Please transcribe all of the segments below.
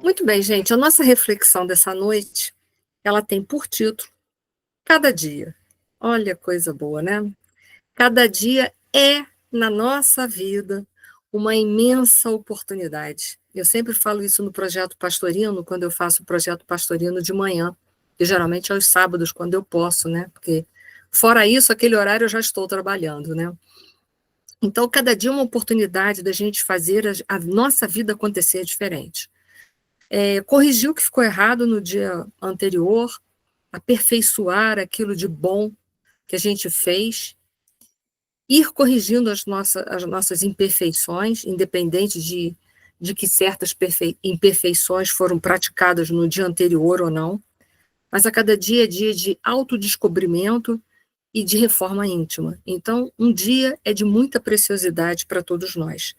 Muito bem, gente. A nossa reflexão dessa noite, ela tem por título Cada Dia. Olha, coisa boa, né? Cada dia é, na nossa vida, uma imensa oportunidade. Eu sempre falo isso no projeto pastorino, quando eu faço o projeto pastorino de manhã, que geralmente é aos sábados, quando eu posso, né? Porque, fora isso, aquele horário eu já estou trabalhando, né? Então, cada dia é uma oportunidade da gente fazer a nossa vida acontecer diferente. Corrigir o que ficou errado no dia anterior, aperfeiçoar aquilo de bom que a gente fez, ir corrigindo as nossas imperfeições, independente de que certas imperfeições foram praticadas no dia anterior ou não, mas a cada dia é dia de autodescobrimento e de reforma íntima. Então, um dia é de muita preciosidade para todos nós.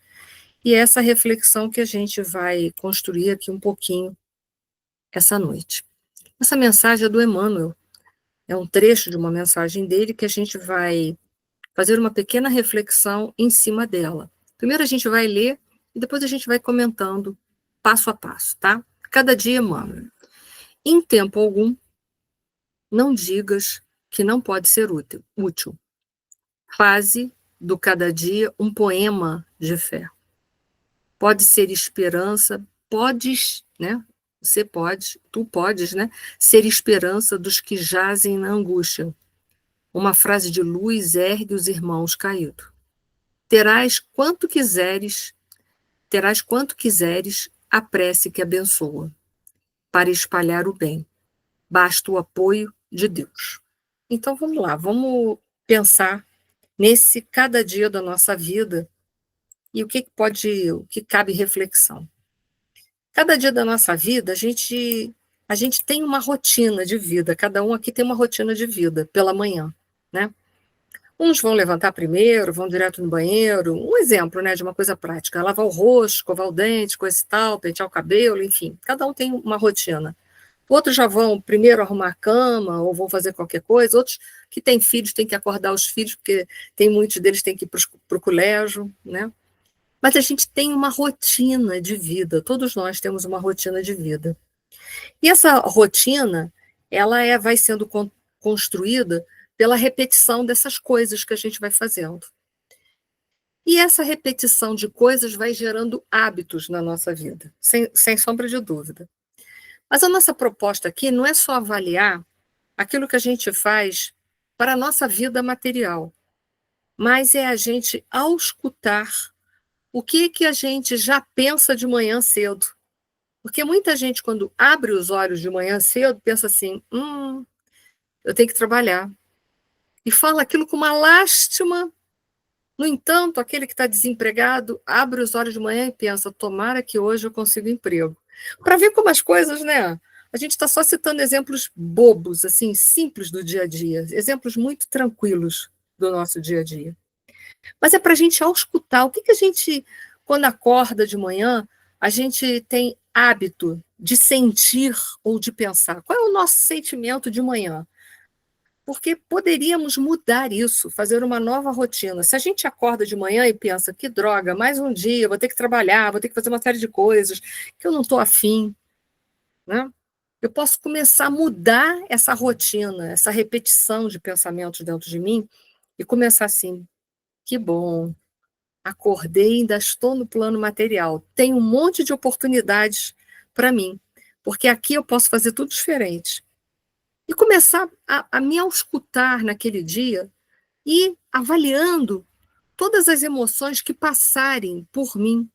E é essa reflexão que a gente vai construir aqui um pouquinho essa noite. Essa mensagem é do Emmanuel, é um trecho de uma mensagem dele que a gente vai fazer uma pequena reflexão em cima dela. Primeiro a gente vai ler e depois a gente vai comentando passo a passo, tá? Cada dia, Emmanuel. Em tempo algum, não digas que não pode ser útil. Faze do cada dia um poema de fé. Pode ser esperança, podes, né? Você pode, tu podes, né? Ser esperança dos que jazem na angústia. Uma frase de luz ergue os irmãos caídos. Terás quanto quiseres a prece que abençoa, para espalhar o bem. Basta o apoio de Deus. Então vamos lá, vamos pensar nesse cada dia da nossa vida e o que cabe reflexão. Cada dia da nossa vida, a gente tem uma rotina de vida, cada um aqui tem uma rotina de vida pela manhã, né? Uns vão levantar primeiro, vão direto no banheiro, um exemplo, né, de uma coisa prática, lavar o rosto, escovar o dente, coisa e tal, pentear o cabelo, enfim, cada um tem uma rotina. Outros já vão primeiro arrumar a cama, ou vão fazer qualquer coisa, outros que têm filhos têm que acordar os filhos, porque tem muitos deles que têm que ir para o colégio, né? Mas a gente tem uma rotina de vida, todos nós temos uma rotina de vida. E essa rotina, vai sendo construída pela repetição dessas coisas que a gente vai fazendo. E essa repetição de coisas vai gerando hábitos na nossa vida, sem sombra de dúvida. Mas a nossa proposta aqui não é só avaliar aquilo que a gente faz para a nossa vida material, mas é a gente auscultar o que a gente já pensa de manhã cedo. Porque muita gente, quando abre os olhos de manhã cedo, pensa assim, eu tenho que trabalhar. E fala aquilo com uma lástima. No entanto, aquele que está desempregado abre os olhos de manhã e pensa, tomara que hoje eu consiga emprego. Para ver como as coisas, né? A gente está só citando exemplos bobos, assim, simples do dia a dia, exemplos muito tranquilos do nosso dia a dia. Mas é para a gente auscultar o que a gente, quando acorda de manhã, a gente tem hábito de sentir ou de pensar. Qual é o nosso sentimento de manhã? Porque poderíamos mudar isso, fazer uma nova rotina. Se a gente acorda de manhã e pensa, que droga, mais um dia, vou ter que trabalhar, vou ter que fazer uma série de coisas que eu não estou afim, né? Eu posso começar a mudar essa rotina, essa repetição de pensamentos dentro de mim e começar assim, que bom, acordei e ainda estou no plano material. Tem um monte de oportunidades para mim, porque aqui eu posso fazer tudo diferente. E começar a me auscultar naquele dia e avaliando todas as emoções que passarem por mim,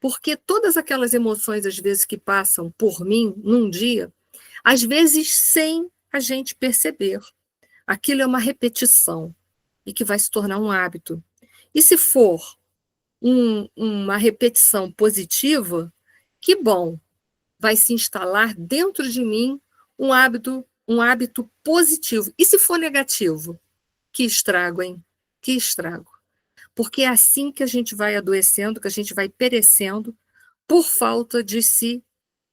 porque todas aquelas emoções, às vezes, que passam por mim num dia, às vezes sem a gente perceber. Aquilo é uma repetição e que vai se tornar um hábito. E se for uma repetição positiva, que bom, vai se instalar dentro de mim um hábito positivo. E se for negativo? Que estrago, hein? Que estrago. Porque é assim que a gente vai adoecendo, que a gente vai perecendo por falta de se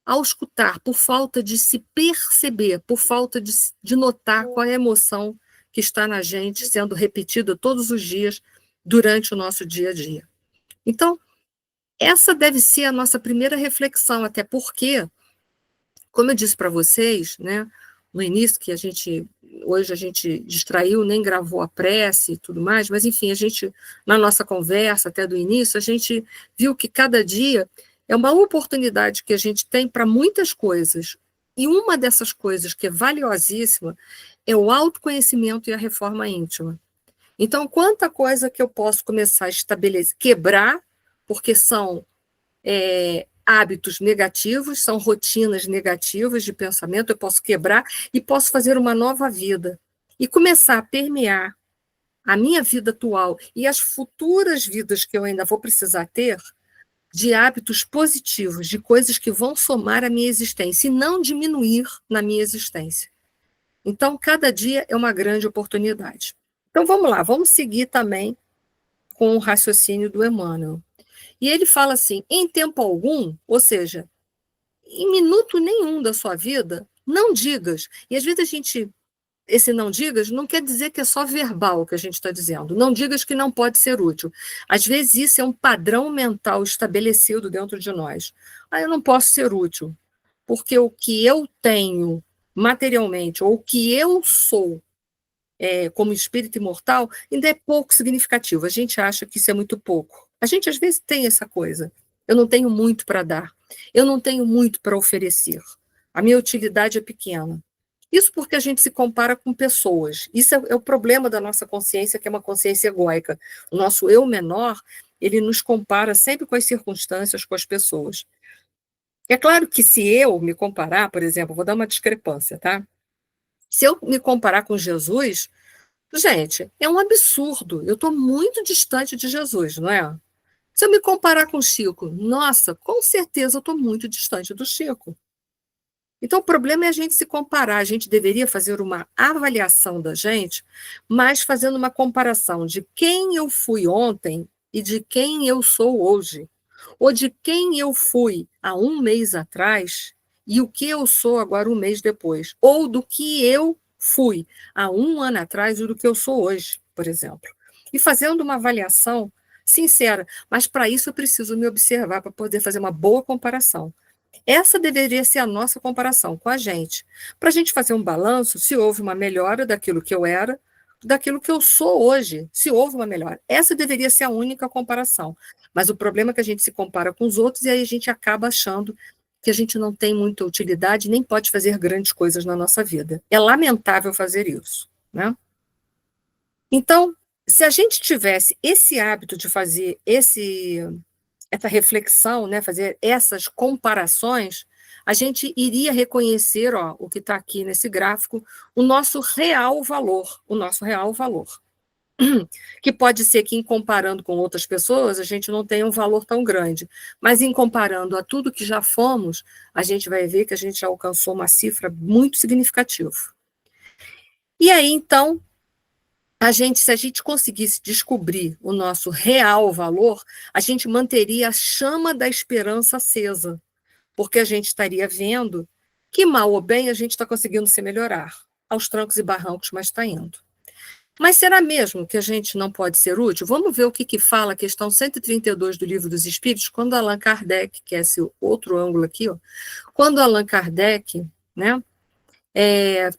auscultar, por falta de se perceber, por falta de notar qual é a emoção que está na gente sendo repetida todos os dias durante o nosso dia a dia. Então, Essa deve ser a nossa primeira reflexão, até porque, como eu disse para vocês, né, no início, que hoje a gente distraiu, nem gravou a prece e tudo mais, mas enfim, na nossa conversa até do início, a gente viu que cada dia é uma oportunidade que a gente tem para muitas coisas, e uma dessas coisas que é valiosíssima é o autoconhecimento e a reforma íntima. Então, quanta coisa que eu posso começar a estabelecer, quebrar, porque são hábitos negativos, são rotinas negativas de pensamento, eu posso quebrar e posso fazer uma nova vida. E começar a permear a minha vida atual e as futuras vidas que eu ainda vou precisar ter de hábitos positivos, de coisas que vão somar à minha existência e não diminuir na minha existência. Então, cada dia é uma grande oportunidade. Então, vamos lá, vamos seguir também com o raciocínio do Emmanuel. E ele fala assim, em tempo algum, ou seja, em minuto nenhum da sua vida, não digas. E às vezes esse não digas não quer dizer que é só verbal que a gente está dizendo. Não digas que não pode ser útil. Às vezes isso é um padrão mental estabelecido dentro de nós. Eu não posso ser útil, porque o que eu tenho materialmente, ou o que eu sou, como espírito imortal, ainda é pouco significativo. A gente acha que isso é muito pouco. A gente, às vezes, tem essa coisa. Eu não tenho muito para dar. Eu não tenho muito para oferecer. A minha utilidade é pequena. Isso porque a gente se compara com pessoas. Isso é o problema da nossa consciência, que é uma consciência egóica. O nosso eu menor, ele nos compara sempre com as circunstâncias, com as pessoas. É claro que se eu me comparar, por exemplo, vou dar uma discrepância, tá? Se eu me comparar com Jesus, gente, é um absurdo. Eu estou muito distante de Jesus, não é? Se eu me comparar com o Chico, nossa, com certeza eu estou muito distante do Chico. Então, o problema é a gente se comparar. A gente deveria fazer uma avaliação da gente, mas fazendo uma comparação de quem eu fui ontem e de quem eu sou hoje. Ou de quem eu fui há um mês atrás e o que eu sou agora um mês depois. Ou do que eu fui há um ano atrás e do que eu sou hoje, por exemplo. E fazendo uma avaliação sincera. Mas para isso eu preciso me observar para poder fazer uma boa comparação. Essa deveria ser a nossa comparação com a gente, para a gente fazer um balanço se houve uma melhora daquilo que eu era, daquilo que eu sou hoje, se houve uma melhora. Essa deveria ser a única comparação. Mas o problema é que a gente se compara com os outros e aí a gente acaba achando que a gente não tem muita utilidade nem pode fazer grandes coisas na nossa vida. É lamentável fazer isso, né? Então, se a gente tivesse esse hábito de fazer essa reflexão, né, fazer essas comparações, a gente iria reconhecer, o que está aqui nesse gráfico, o nosso real valor, que pode ser que em comparando com outras pessoas, a gente não tenha um valor tão grande, mas em comparando a tudo que já fomos, a gente vai ver que a gente já alcançou uma cifra muito significativa. E aí, então, se a gente conseguisse descobrir o nosso real valor, a gente manteria a chama da esperança acesa, porque a gente estaria vendo que, mal ou bem, a gente está conseguindo se melhorar, aos trancos e barrancos, mas está indo. Mas será mesmo que a gente não pode ser útil? Vamos ver o que fala a questão 132 do Livro dos Espíritos, quando Allan Kardec, que é esse outro ângulo aqui, quando Allan Kardec, né,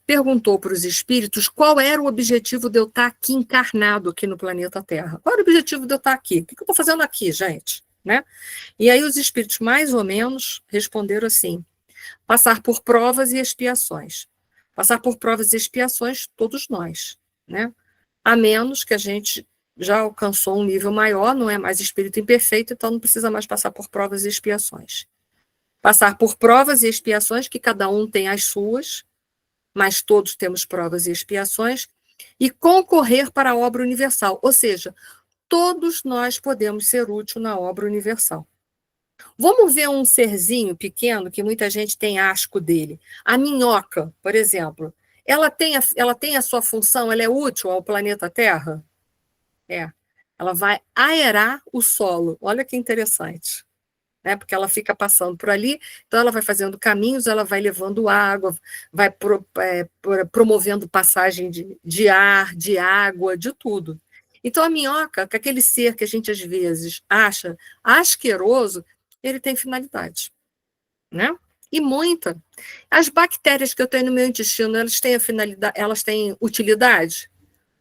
perguntou para os espíritos qual era o objetivo de eu estar aqui encarnado aqui no planeta Terra. Qual era o objetivo de eu estar aqui? O que eu estou fazendo aqui, gente? Né? E aí os espíritos, mais ou menos, responderam assim: passar por provas e expiações. Passar por provas e expiações, todos nós, né? A menos que a gente já alcançou um nível maior, não é mais espírito imperfeito, então não precisa mais passar por provas e expiações. Passar por provas e expiações, que cada um tem as suas, mas todos temos provas e expiações, e concorrer para a obra universal, ou seja, todos nós podemos ser úteis na obra universal. Vamos ver um serzinho pequeno que muita gente tem asco dele. A minhoca, por exemplo, ela tem a sua função, ela é útil ao planeta Terra? Ela vai aerar o solo. Olha que interessante. Né, porque ela fica passando por ali, então ela vai fazendo caminhos, ela vai levando água, vai promovendo passagem de ar, de água, de tudo. Então, a minhoca, que é aquele ser que a gente às vezes acha asqueroso, ele tem finalidade, né? E muita. As bactérias que eu tenho no meu intestino, elas têm a finalidade, elas têm utilidade?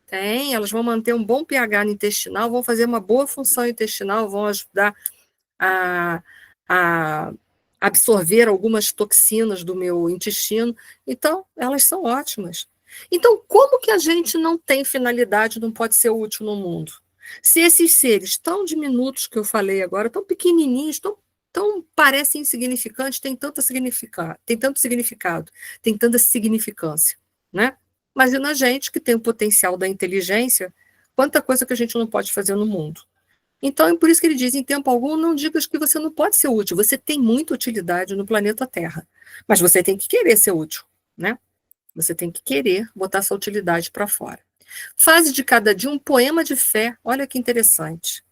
Tem, elas vão manter um bom pH no intestinal, vão fazer uma boa função intestinal, vão ajudar a, a absorver algumas toxinas do meu intestino. Então, elas são ótimas. Então, como que a gente não tem finalidade, não pode ser útil no mundo? Se esses seres tão diminutos que eu falei agora, tão pequenininhos, tão parecem insignificantes, têm tanto significado, tem tanta significância, né? Imagina a gente que tem o potencial da inteligência, quanta coisa que a gente não pode fazer no mundo. Então, é por isso que ele diz, em tempo algum, não digas que você não pode ser útil. Você tem muita utilidade no planeta Terra, mas você tem que querer ser útil, né? Você tem que querer botar essa utilidade para fora. Fase de cada dia um poema de fé. Olha que interessante.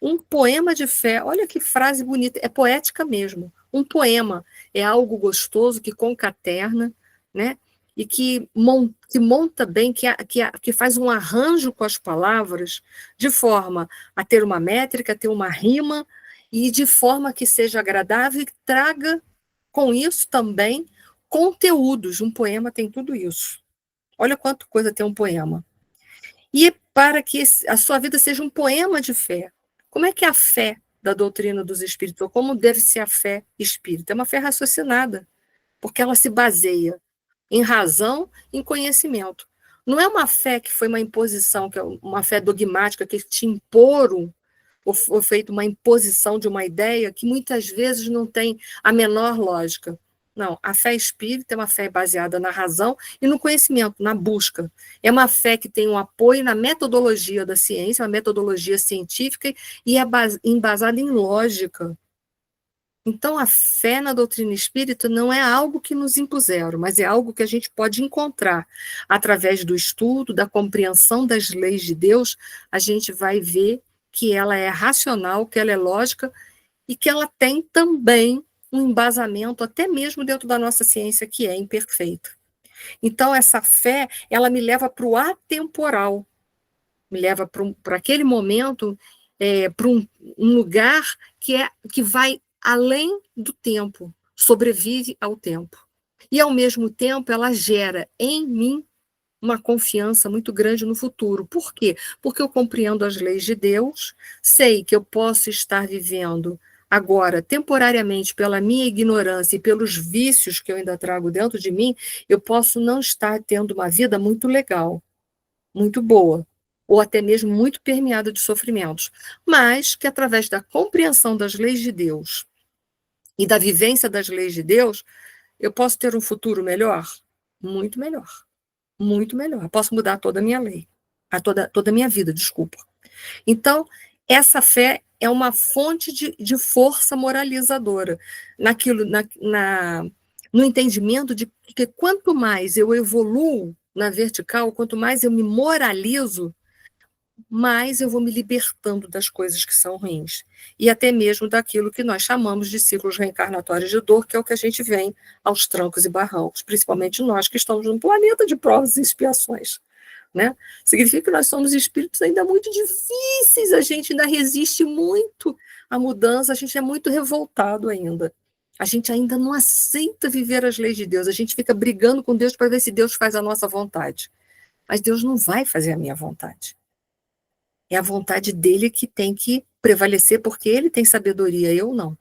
Um poema de fé. Olha que frase bonita. É poética mesmo. Um poema é algo gostoso que concaterna, né? E que monta bem, que faz um arranjo com as palavras, de forma a ter uma métrica, ter uma rima, e de forma que seja agradável e traga com isso também conteúdos. Um poema tem tudo isso. Olha quanta coisa tem um poema. E para que a sua vida seja um poema de fé. Como é que é a fé da doutrina dos espíritos? Ou como deve ser a fé espírita? É uma fé raciocinada, porque ela se baseia em razão, em conhecimento. Não é uma fé que foi uma imposição, que é uma fé dogmática, que te imporam, ou feito uma imposição de uma ideia que muitas vezes não tem a menor lógica. Não, a fé espírita é uma fé baseada na razão e no conhecimento, na busca. É uma fé que tem um apoio na metodologia da ciência, uma metodologia científica, e é embasada em lógica. Então, a fé na doutrina espírita não é algo que nos impuseram, mas é algo que a gente pode encontrar através do estudo, da compreensão das leis de Deus. A gente vai ver que ela é racional, que ela é lógica e que ela tem também um embasamento, até mesmo dentro da nossa ciência, que é imperfeita. Então, essa fé, ela me leva para o atemporal, me leva para aquele momento, para um lugar que vai além do tempo, sobrevive ao tempo. E, ao mesmo tempo, ela gera em mim uma confiança muito grande no futuro. Por quê? Porque eu compreendo as leis de Deus, sei que eu posso estar vivendo agora, temporariamente, pela minha ignorância e pelos vícios que eu ainda trago dentro de mim, eu posso não estar tendo uma vida muito legal, muito boa, ou até mesmo muito permeada de sofrimentos, mas que através da compreensão das leis de Deus e da vivência das leis de Deus, eu posso ter um futuro melhor? Muito melhor. Muito melhor. Eu posso mudar toda a minha lei, toda a minha vida, desculpa. Então, essa fé é uma fonte de força moralizadora naquilo, no entendimento de que quanto mais eu evoluo na vertical, quanto mais eu me moralizo, mais eu vou me libertando das coisas que são ruins. E até mesmo daquilo que nós chamamos de ciclos reencarnatórios de dor, que é o que a gente vem aos trancos e barrancos, principalmente nós que estamos num planeta de provas e expiações. Né? Significa que nós somos espíritos ainda muito difíceis, a gente ainda resiste muito à mudança, a gente é muito revoltado ainda. A gente ainda não aceita viver as leis de Deus, a gente fica brigando com Deus para ver se Deus faz a nossa vontade. Mas Deus não vai fazer a minha vontade. É a vontade dele que tem que prevalecer, porque ele tem sabedoria, eu não.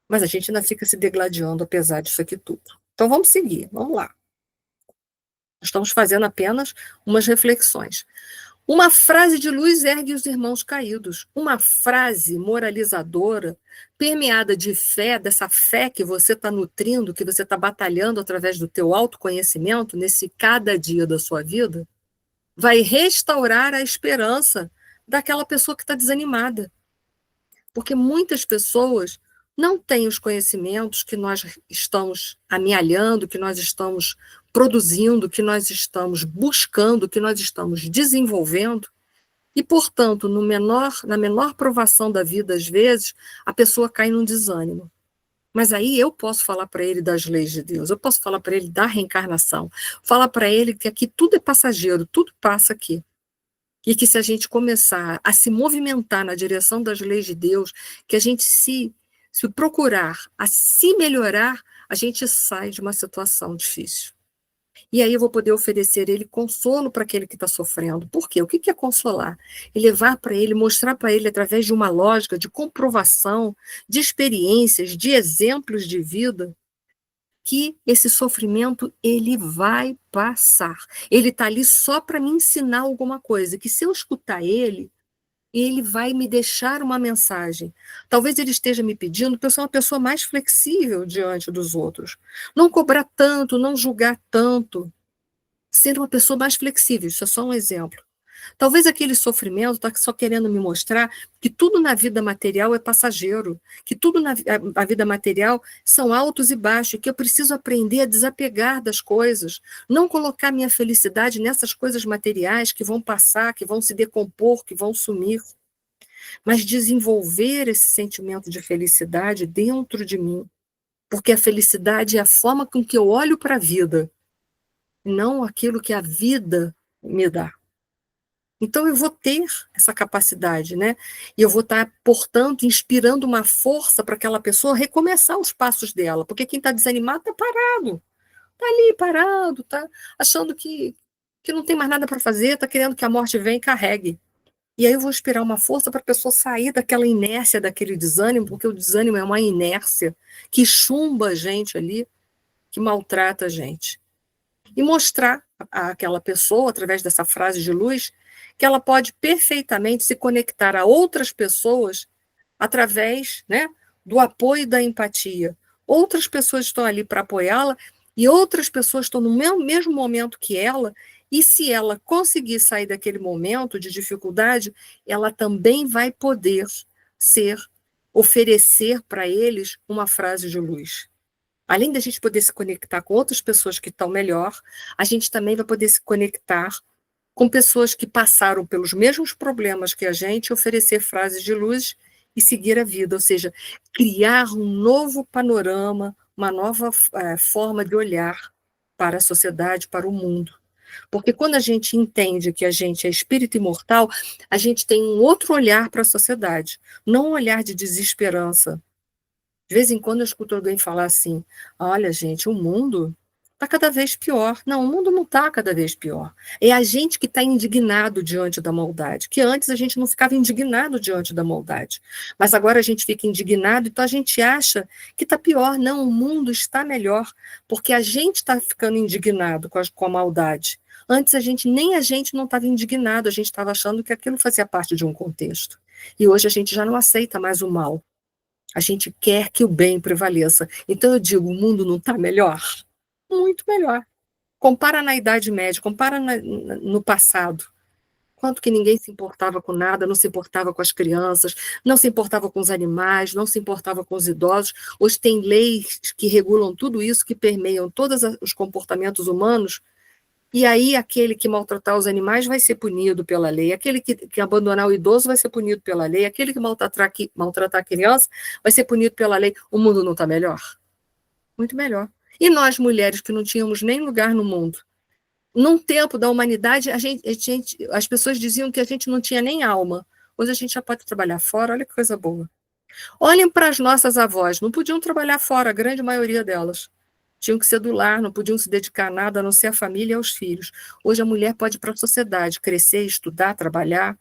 Mas a gente ainda fica se degladiando apesar disso aqui tudo. Então vamos seguir, vamos lá. Estamos fazendo apenas umas reflexões. Uma frase de luz ergue os irmãos caídos. Uma frase moralizadora, permeada de fé, dessa fé que você está nutrindo, que você está batalhando através do teu autoconhecimento, nesse cada dia da sua vida, vai restaurar a esperança daquela pessoa que está desanimada. Porque muitas pessoas não têm os conhecimentos que nós estamos amealhando, que nós estamos produzindo, que nós estamos buscando, que nós estamos desenvolvendo, e, portanto, na menor provação da vida, às vezes, a pessoa cai num desânimo. Mas aí eu posso falar para ele das leis de Deus, eu posso falar para ele da reencarnação, falar para ele que aqui tudo é passageiro, tudo passa aqui. E que se a gente começar a se movimentar na direção das leis de Deus, que a gente se procurar a se melhorar, a gente sai de uma situação difícil. E aí eu vou poder oferecer ele consolo para aquele que está sofrendo. Por quê? O que é consolar? É levar para ele, mostrar para ele, através de uma lógica de comprovação, de experiências, de exemplos de vida, que esse sofrimento ele vai passar. Ele está ali só para me ensinar alguma coisa, que se eu escutar ele vai me deixar uma mensagem. Talvez ele esteja me pedindo para eu ser uma pessoa mais flexível diante dos outros. Não cobrar tanto, não julgar tanto. Ser uma pessoa mais flexível, isso é só um exemplo. Talvez aquele sofrimento está só querendo me mostrar que tudo na vida material é passageiro, que tudo na a vida material são altos e baixos, que eu preciso aprender a desapegar das coisas, não colocar minha felicidade nessas coisas materiais que vão passar, que vão se decompor, que vão sumir, mas desenvolver esse sentimento de felicidade dentro de mim, porque a felicidade é a forma com que eu olho para a vida, não aquilo que a vida me dá. Então eu vou ter essa capacidade, né? E eu vou estar, portanto, inspirando uma força para aquela pessoa recomeçar os passos dela, porque quem está desanimado está parado, está ali parado, está achando que não tem mais nada para fazer, está querendo que a morte venha e carregue. E aí eu vou inspirar uma força para a pessoa sair daquela inércia, daquele desânimo, porque o desânimo é uma inércia que chumba a gente ali, que maltrata a gente. E mostrar àquela pessoa, através dessa frase de luz, que ela pode perfeitamente se conectar a outras pessoas através, né, do apoio e da empatia. Outras pessoas estão ali para apoiá-la e outras pessoas estão no mesmo momento que ela, e se ela conseguir sair daquele momento de dificuldade, ela também vai poder oferecer para eles uma frase de luz. Além da gente poder se conectar com outras pessoas que estão melhor, a gente também vai poder se conectar com pessoas que passaram pelos mesmos problemas que a gente, oferecer frases de luz e seguir a vida, ou seja, criar um novo panorama, uma nova forma de olhar para a sociedade, para o mundo. Porque quando a gente entende que a gente é espírito imortal, a gente tem um outro olhar para a sociedade, não um olhar de desesperança. De vez em quando eu escuto alguém falar assim: olha, gente, o mundo está cada vez pior. Não, o mundo não está cada vez pior. É a gente que está indignado diante da maldade, que antes a gente não ficava indignado diante da maldade. Mas agora a gente fica indignado, então a gente acha que está pior. Não, o mundo está melhor, porque a gente está ficando indignado com a maldade. Antes nem a gente não estava indignado, a gente estava achando que aquilo fazia parte de um contexto. E hoje a gente já não aceita mais o mal. A gente quer que o bem prevaleça. Então eu digo, o mundo não está melhor? Muito melhor. Compara na Idade Média, compara no passado. Quanto que ninguém se importava com nada, não se importava com as crianças, não se importava com os animais, não se importava com os idosos. Hoje tem leis que regulam tudo isso, que permeiam todos os comportamentos humanos, e aí aquele que maltratar os animais vai ser punido pela lei, aquele que abandonar o idoso vai ser punido pela lei, aquele que maltratar a criança vai ser punido pela lei. O mundo não está melhor? Muito melhor. E nós, mulheres, que não tínhamos nem lugar no mundo? Num tempo da humanidade, as pessoas diziam que a gente não tinha nem alma. Hoje a gente já pode trabalhar fora, olha que coisa boa. Olhem para as nossas avós, não podiam trabalhar fora, a grande maioria delas. Tinham que ser do lar, não podiam se dedicar a nada, a não ser a família e aos filhos. Hoje a mulher pode ir para a sociedade, crescer, estudar, trabalhar,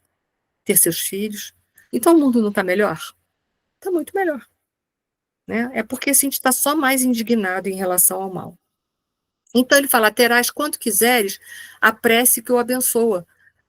ter seus filhos. Então o mundo não está melhor? Está muito melhor. Né? É porque a gente está só mais indignado em relação ao mal. Então ele fala, terás quanto quiseres a prece que o abençoa.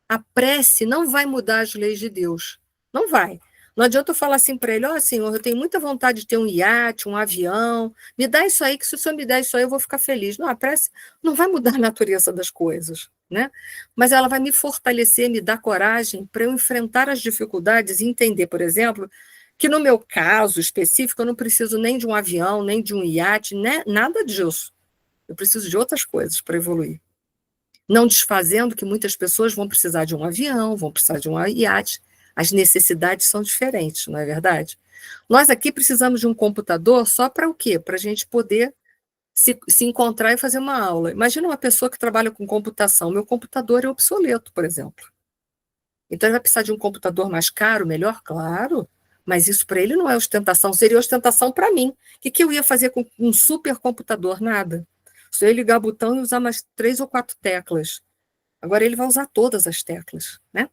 A prece não vai mudar as leis de Deus. Não vai. Não adianta eu falar assim para ele, ó, Senhor, eu tenho muita vontade de ter um iate, um avião, me dá isso aí, que se o Senhor me der isso aí, eu vou ficar feliz. Não, a prece não vai mudar a natureza das coisas, né? Mas ela vai me fortalecer, me dar coragem para eu enfrentar as dificuldades e entender, por exemplo, que no meu caso específico, eu não preciso nem de um avião, nem de um iate, né? Nada disso. Eu preciso de outras coisas para evoluir. Não desfazendo que muitas pessoas vão precisar de um avião, vão precisar de um iate. As necessidades são diferentes, não é verdade? Nós aqui precisamos de um computador só para o quê? Para a gente poder se encontrar e fazer uma aula. Imagina uma pessoa que trabalha com computação. Meu computador é obsoleto, por exemplo. Então ele vai precisar de um computador mais caro, melhor? Claro, mas isso para ele não é ostentação, seria ostentação para mim. O que eu ia fazer com um supercomputador? Nada. Só eu ligar o botão e usar mais 3 ou 4 teclas. Agora ele vai usar todas as teclas, né?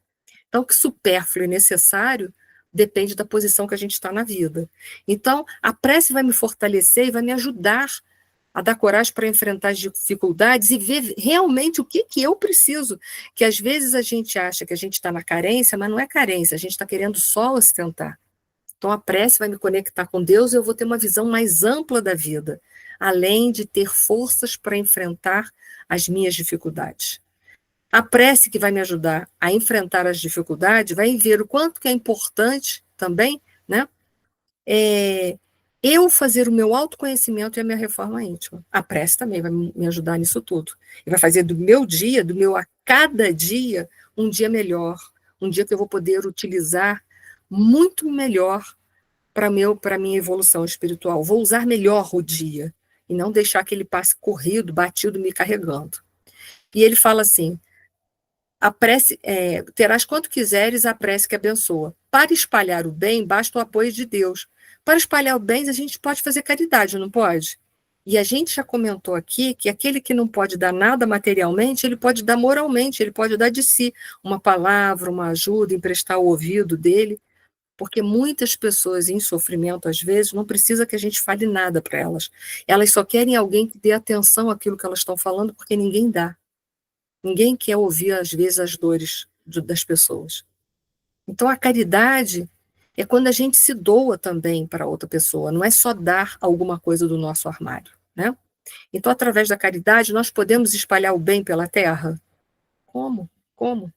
Então, o que supérfluo e necessário depende da posição que a gente está na vida. Então, a prece vai me fortalecer e vai me ajudar a dar coragem para enfrentar as dificuldades e ver realmente o que eu preciso. Que às vezes a gente acha que a gente está na carência, mas não é carência, a gente está querendo só ostentar. Então, a prece vai me conectar com Deus e eu vou ter uma visão mais ampla da vida, além de ter forças para enfrentar as minhas dificuldades. A prece que vai me ajudar a enfrentar as dificuldades vai ver o quanto que é importante também, né? Eu fazer o meu autoconhecimento e a minha reforma íntima. A prece também vai me ajudar nisso tudo. E vai fazer do meu dia, do meu a cada dia, um dia melhor. Um dia que eu vou poder utilizar muito melhor para a minha evolução espiritual. Vou usar melhor o dia e não deixar que ele passe corrido, batido, me carregando. E ele fala assim, a prece, terás quanto quiseres a prece que abençoa. Para espalhar o bem, basta o apoio de Deus. Para espalhar o bem, a gente pode fazer caridade, não pode? E a gente já comentou aqui que aquele que não pode dar nada materialmente, ele pode dar moralmente, ele pode dar de si uma palavra, uma ajuda, emprestar o ouvido dele, porque muitas pessoas em sofrimento, às vezes, não precisa que a gente fale nada para elas. Elas só querem alguém que dê atenção àquilo que elas estão falando, porque ninguém dá. Ninguém quer ouvir, às vezes, as dores das pessoas. Então, a caridade é quando a gente se doa também para outra pessoa, não é só dar alguma coisa do nosso armário, né? Então, através da caridade, nós podemos espalhar o bem pela terra? Como? Como?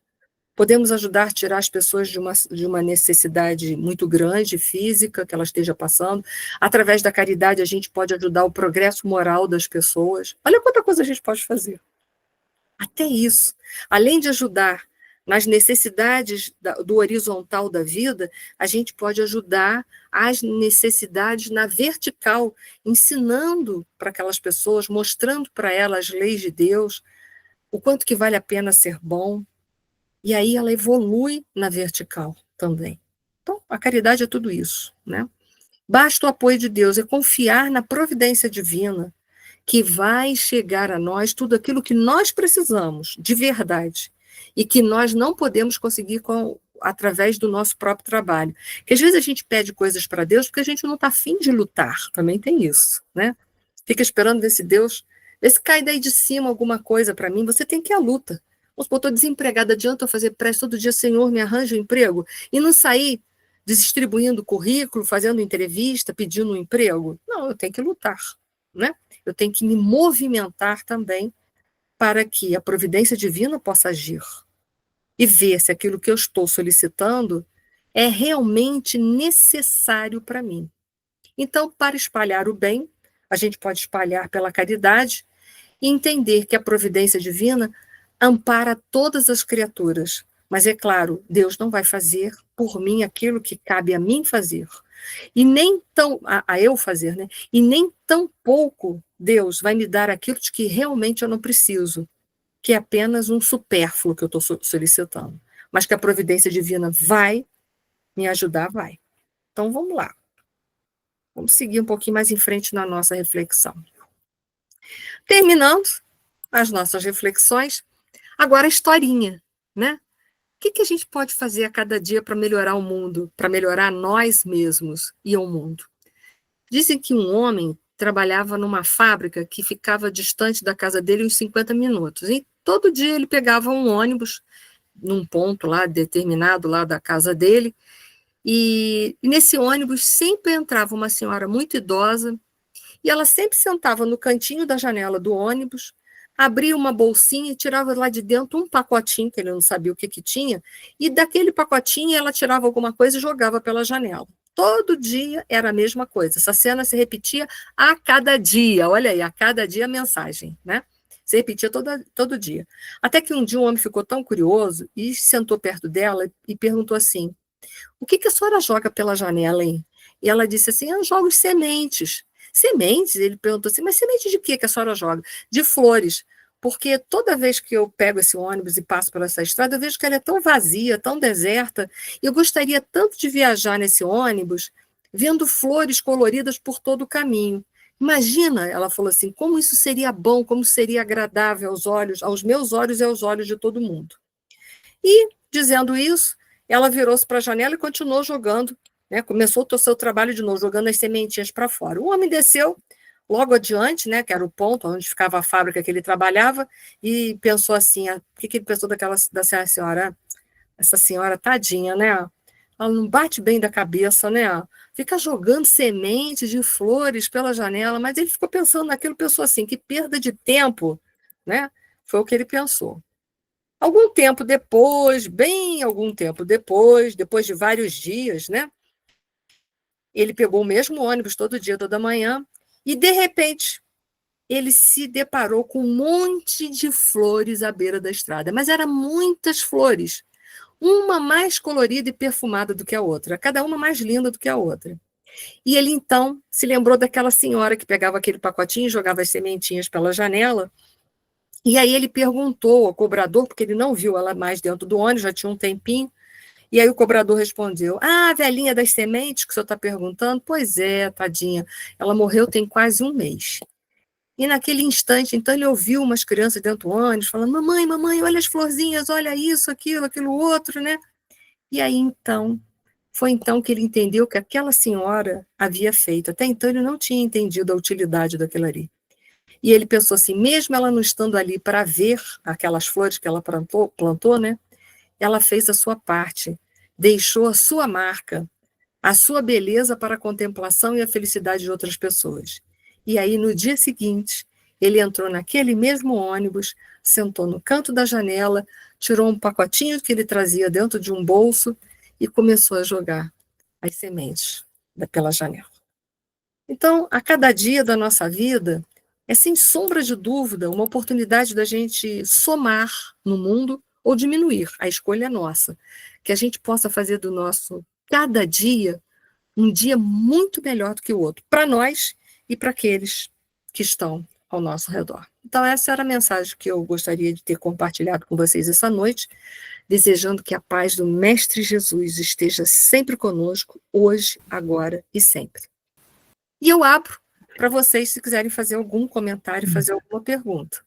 Podemos ajudar a tirar as pessoas de uma necessidade muito grande, física, que ela esteja passando. Através da caridade, a gente pode ajudar o progresso moral das pessoas. Olha quanta coisa a gente pode fazer. Até isso. Além de ajudar nas necessidades do horizontal da vida, a gente pode ajudar as necessidades na vertical, ensinando para aquelas pessoas, mostrando para elas as leis de Deus, o quanto que vale a pena ser bom. E aí ela evolui na vertical também. Então, a caridade é tudo isso, né? Basta o apoio de Deus, é confiar na providência divina, que vai chegar a nós tudo aquilo que nós precisamos, de verdade, e que nós não podemos conseguir através do nosso próprio trabalho. Porque às vezes a gente pede coisas para Deus porque a gente não está afim de lutar, também tem isso, né? Fica esperando ver se Deus, ver se cai daí de cima alguma coisa para mim, você tem que ir à luta. Vamos supor, estou desempregada, adianta eu fazer prece todo dia, Senhor, me arranja um emprego, e não sair distribuindo currículo, fazendo entrevista, pedindo um emprego? Não, eu tenho que lutar, né? Eu tenho que me movimentar também para que a providência divina possa agir e ver se aquilo que eu estou solicitando é realmente necessário para mim. Então, para espalhar o bem, a gente pode espalhar pela caridade e entender que a providência divina ampara todas as criaturas. Mas é claro, Deus não vai fazer por mim aquilo que cabe a mim fazer. E nem tão a eu fazer, né? E nem tão pouco Deus vai me dar aquilo de que realmente eu não preciso, que é apenas um supérfluo que eu estou solicitando. Mas que a providência divina vai me ajudar, vai. Então vamos lá. Vamos seguir um pouquinho mais em frente na nossa reflexão. Terminando as nossas reflexões, agora a historinha, né? O que a gente pode fazer a cada dia para melhorar o mundo, para melhorar nós mesmos e o mundo? Dizem que um homem trabalhava numa fábrica que ficava distante da casa dele uns 50 minutos. E todo dia ele pegava um ônibus num ponto lá determinado lá da casa dele. E nesse ônibus sempre entrava uma senhora muito idosa e ela sempre sentava no cantinho da janela do ônibus, abria uma bolsinha e tirava lá de dentro um pacotinho, que ele não sabia o que tinha, e daquele pacotinho ela tirava alguma coisa e jogava pela janela. Todo dia era a mesma coisa. Essa cena se repetia a cada dia. Olha aí, a cada dia a mensagem, né? Se repetia todo dia. Até que um dia um homem ficou tão curioso e sentou perto dela e perguntou assim: o que a senhora joga pela janela, hein? E ela disse assim: eu jogo sementes. Sementes? Ele perguntou assim: mas semente de quê que a senhora joga? De flores. porque toda vez que eu pego esse ônibus e passo por essa estrada, eu vejo que ela é tão vazia, tão deserta, e eu gostaria tanto de viajar nesse ônibus, vendo flores coloridas por todo o caminho. Imagina, ela falou assim, como isso seria bom, como seria agradável aos olhos, aos meus olhos e aos olhos de todo mundo. E, dizendo isso, ela virou-se para a janela e continuou jogando, né? Começou o seu trabalho de novo, jogando as sementinhas para fora. O homem desceu logo adiante, né, que era o ponto onde ficava a fábrica que ele trabalhava, e pensou assim, o que ele pensou da senhora? Essa senhora, tadinha, né? Ela não bate bem da cabeça, né? Fica jogando sementes de flores pela janela, mas ele ficou pensando naquilo, pensou assim, que perda de tempo, né? Foi o que ele pensou. Algum tempo depois, bem algum tempo depois de vários dias, né? Ele pegou o mesmo ônibus todo dia, toda manhã, e de repente ele se deparou com um monte de flores à beira da estrada, mas eram muitas flores, uma mais colorida e perfumada do que a outra, cada uma mais linda do que a outra. E ele então se lembrou daquela senhora que pegava aquele pacotinho e jogava as sementinhas pela janela. E aí ele perguntou ao cobrador, porque ele não viu ela mais dentro do ônibus, já tinha um tempinho. E aí o cobrador respondeu, a velhinha das sementes que o senhor está perguntando? Pois é, tadinha, ela morreu tem quase um mês. E naquele instante, então, ele ouviu umas crianças dentro do ônibus falando, mamãe, mamãe, olha as florzinhas, olha isso, aquilo outro, né? E aí, então, foi então que ele entendeu que aquela senhora havia feito. Até então ele não tinha entendido a utilidade daquilo ali. E ele pensou assim, mesmo ela não estando ali para ver aquelas flores que ela plantou, né? Ela fez a sua parte, deixou a sua marca, a sua beleza para a contemplação e a felicidade de outras pessoas. E aí, no dia seguinte, ele entrou naquele mesmo ônibus, sentou no canto da janela, tirou um pacotinho que ele trazia dentro de um bolso e começou a jogar as sementes pela janela. Então, a cada dia da nossa vida, é sem sombra de dúvida uma oportunidade da gente somar no mundo ou diminuir, a escolha é nossa. Que a gente possa fazer do nosso cada dia um dia muito melhor do que o outro, para nós e para aqueles que estão ao nosso redor. Então, essa era a mensagem que eu gostaria de ter compartilhado com vocês essa noite, desejando que a paz do Mestre Jesus esteja sempre conosco, hoje, agora e sempre. E eu abro para vocês, se quiserem fazer algum comentário, fazer alguma pergunta.